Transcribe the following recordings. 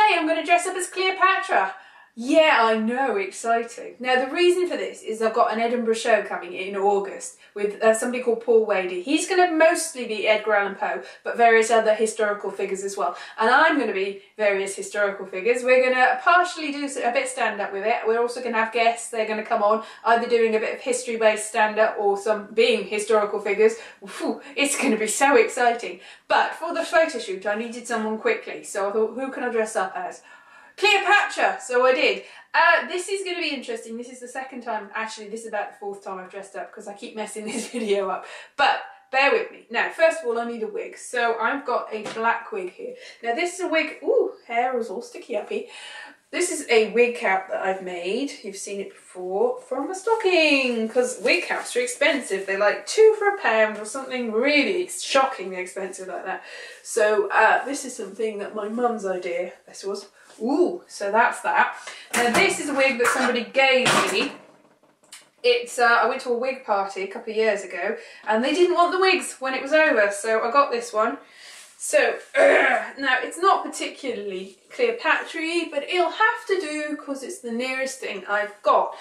Yay, I'm going to dress up as Cleopatra. Yeah, I know, exciting. Now, the reason for this is I've got an Edinburgh show coming in August with somebody called Paul Wadey. He's going to mostly be Edgar Allan Poe, but various other historical figures as well. And I'm going to be various historical figures. We're going to partially do a bit stand-up with it. We're also going to have guests. They're going to come on, either doing a bit of history-based stand-up or some being historical figures. Whew, it's going to be so exciting. But for the photo shoot, I needed someone quickly. So I thought, who can I dress up as? Cleopatra! So I did. This is going to be interesting. This is the second time, actually this is about the fourth time I've dressed up because I keep messing this video up. But bear with me. Now, first of all, I need a wig. So I've got a black wig here. Now this is a wig, ooh, hair is all sticky uppy. This is a wig cap that I've made. You've seen it before from a stocking because wig caps are expensive. They're like £2 for £1 or something really shockingly expensive like that. So this is something that my mum's idea, this was. Ooh, so that's that. Now this is a wig that somebody gave me. It's I went to a wig party a couple of years ago and they didn't want the wigs when it was over, so I got this one. So now it's not particularly Cleopatra-y, but it'll have to do because it's the nearest thing I've got.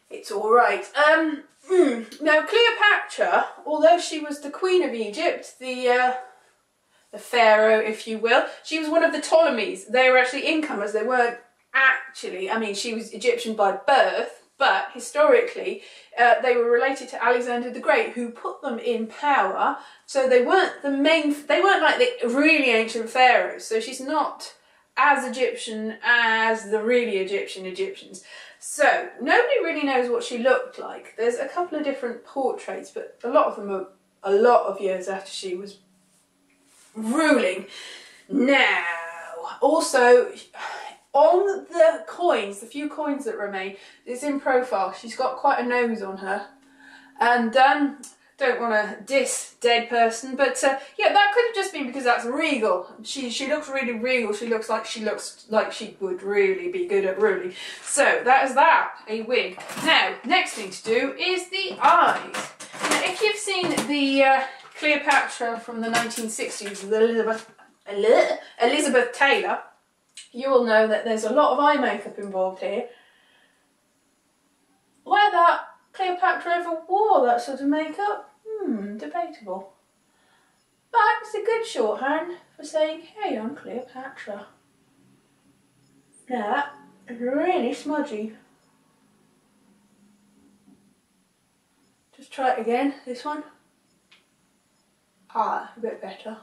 It's all right. Now Cleopatra, although she was the Queen of Egypt, the pharaoh, if you will. She was one of the Ptolemies. They were actually incomers. They weren't actually, I mean, she was Egyptian by birth, but historically they were related to Alexander the Great, who put them in power. So they weren't the main, they weren't like the really ancient pharaohs. So she's not as Egyptian as the really Egyptians. So nobody really knows what she looked like. There's a couple of different portraits, but a lot of them are a lot of years after she was ruling. Now, also on the coins, the few coins that remain, it's in profile. She's got quite a nose on her, and don't want to diss dead person, but yeah, that could have just been because that's regal. She looks really regal. She looks like she would really be good at ruling. So that is that, a wig. Now, next thing to do is the eyes. Now, if you've seen the Cleopatra from the 1960s, Elizabeth Taylor, you will know that there's a lot of eye makeup involved here. Whether Cleopatra ever wore that sort of makeup, debatable. But it's a good shorthand for saying, hey, I'm Cleopatra. Now, it's really smudgy. Just try it again, this one. Ah, a bit better.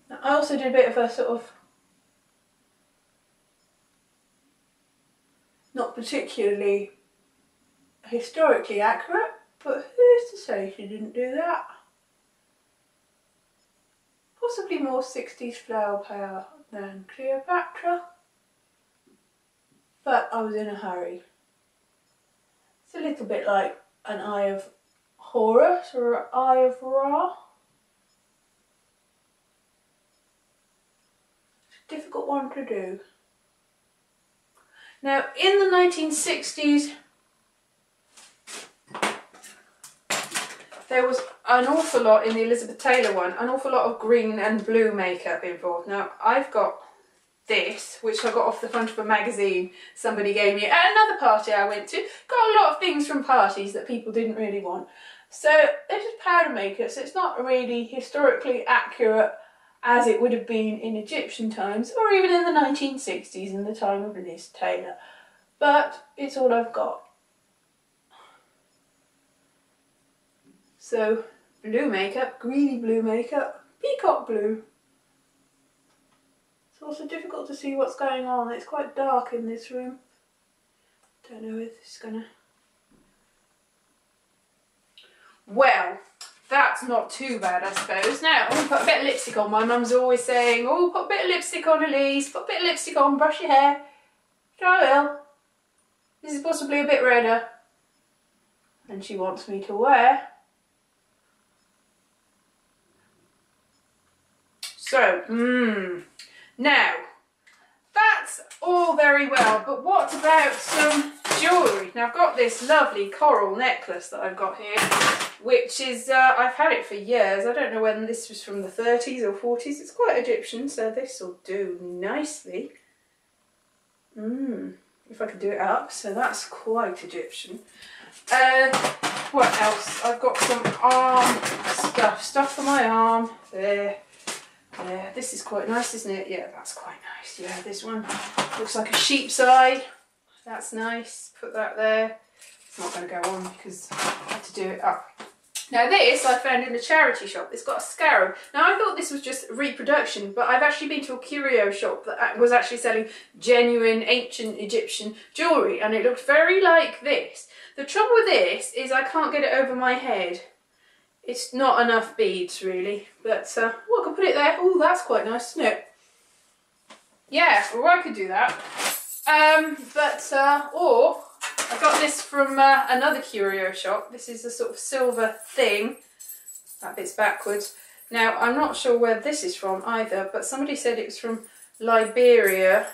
Now, I also did a bit of a sort of, not particularly historically accurate, but who's to say she didn't do that? Possibly more 60s flower power than Cleopatra. But I was in a hurry. It's a little bit like an Eye of Horus or an Eye of Ra. It's a difficult one to do. Now, in the 1960s, there was an awful lot in the Elizabeth Taylor one, an awful lot of green and blue makeup involved. Now, I've got this, which I got off the front of a magazine somebody gave me at another party I went to. Got a lot of things from parties that people didn't really want. So this is powder makeup, so it's not really historically accurate as it would have been in Egyptian times or even in the 1960s in the time of Liz Taylor. But it's all I've got. So blue makeup, greeny blue makeup, peacock blue. It's also difficult to see what's going on. It's quite dark in this room. Don't know if this is gonna... Well, that's not too bad, I suppose. Now, I'm going to put a bit of lipstick on. My mum's always saying, oh, put a bit of lipstick on, Elise. Put a bit of lipstick on, brush your hair. So I will. This is possibly a bit redder than she wants me to wear. So, now, that that's all very well, but what about some jewellery? Now I've got this lovely coral necklace that I've got here, which is, I've had it for years. I don't know when this was from the 30s or 40s. It's quite Egyptian, so this will do nicely. If I could do it up, so that's quite Egyptian. What else? I've got some arm stuff for my arm. There. This is quite nice, isn't it? Yeah, that's quite nice. Yeah, this one looks like a sheep's eye. That's nice. Put that there. It's not going to go on because I had to do it up. Now this I found in a charity shop. It's got a scarab. Now I thought this was just reproduction, but I've actually been to a curio shop that was actually selling genuine ancient Egyptian jewellery, and it looked very like this. The trouble with this is I can't get it over my head. It's not enough beads really, but I can put it there. Oh, that's quite nice, isn't it? Yeah, or I could do that. Or I got this from another curio shop. This is a sort of silver thing. That bit's backwards. Now, I'm not sure where this is from either, but somebody said it was from Liberia,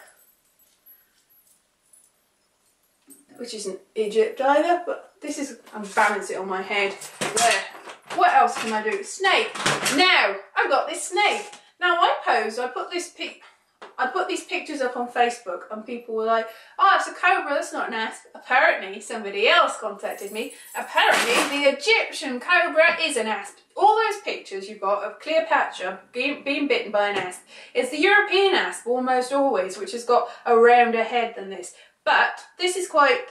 which isn't Egypt either, but this is, I'm balancing it on my head. There. What else can I do? Snake. Now, I've got this snake. Now, I put these pictures up on Facebook, and people were like, oh, it's a cobra, that's not an asp. Apparently, somebody else contacted me. Apparently, the Egyptian cobra is an asp. All those pictures you've got of Cleopatra being bitten by an asp. It's the European asp, almost always, which has got a rounder head than this. But this is quite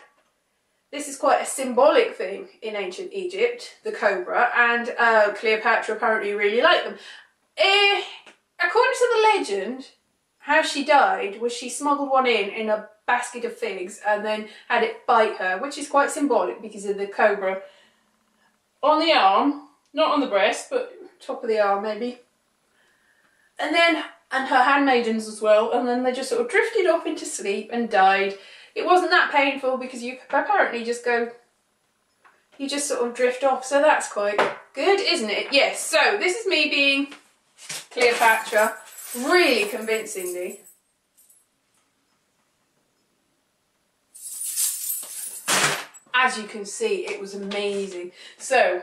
a symbolic thing in ancient Egypt, the cobra, and Cleopatra apparently really liked them. According to the legend, how she died was she smuggled one in a basket of figs and then had it bite her, which is quite symbolic because of the cobra on the arm, not on the breast, but top of the arm maybe. And her handmaidens as well, and then they just sort of drifted off into sleep and died. It wasn't that painful because you apparently just sort of drift off, so that's quite good, isn't it? Yes, so this is me being Cleopatra, really convincingly. As you can see, it was amazing. So,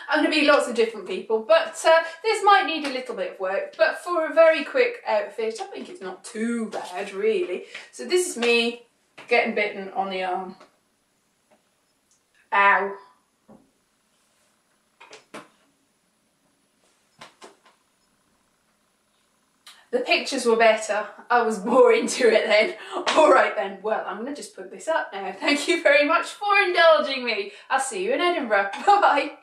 I'm going to be lots of different people, but this might need a little bit of work, but for a very quick outfit, I think it's not too bad, really. So this is me getting bitten on the arm. Ow. The pictures were better. I was more into it then. Alright then, well, I'm going to just put this up now. Thank you very much for indulging me. I'll see you in Edinburgh. Bye bye.